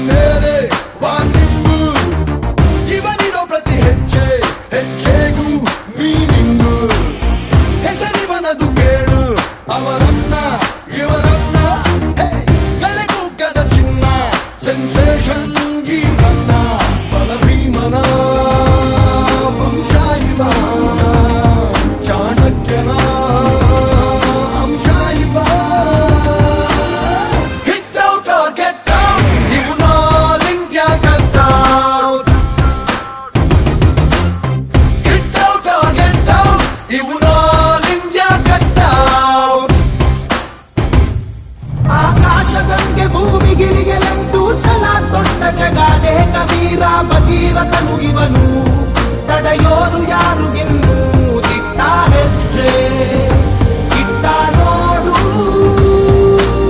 ಮೇಲೆ ವಾನಿಂಬು ಇವನಿರೋ ಪ್ರತಿ ಹೆಜ್ಜೆ ಹೆಜ್ಜೆಗೂ ಮೀನಿಂಗು ಹೆಸರಿವನದು ಕೇಳು ಅವರನ್ನ ಇವರನ್ನ ಎಲೆಗೂಗದ ಚಿನ್ನ ಸೆನ್ಸೇಷನ್ ಗೀರನ್ನ ಬಲ ಭೀಮನ ವಂಶ ಇವ ಚಾಣಕ್ಯನ ಅಂಶ ಇವ hit out or get out ಇವು ನಾಲ್ India cut out hit out or get out ಇವು ನಾಲ್ ಇಂಡಿಯಾ ಕಟ್ ಔಟ್ ಆಕಾಶದಂಗೆ ಭೂಮಿಗಿಳಿಯಲೆಂದು ಛಲ ತೊಟ್ಟ ಜಗಾದೆ ಕಬೀರ ಭಗೀರಥನು ಇವನು ತಡೆಯೋರು ಯಾರು ಇನ್ನು ದಿಟ್ಟ ಹೆಜ್ಜೆ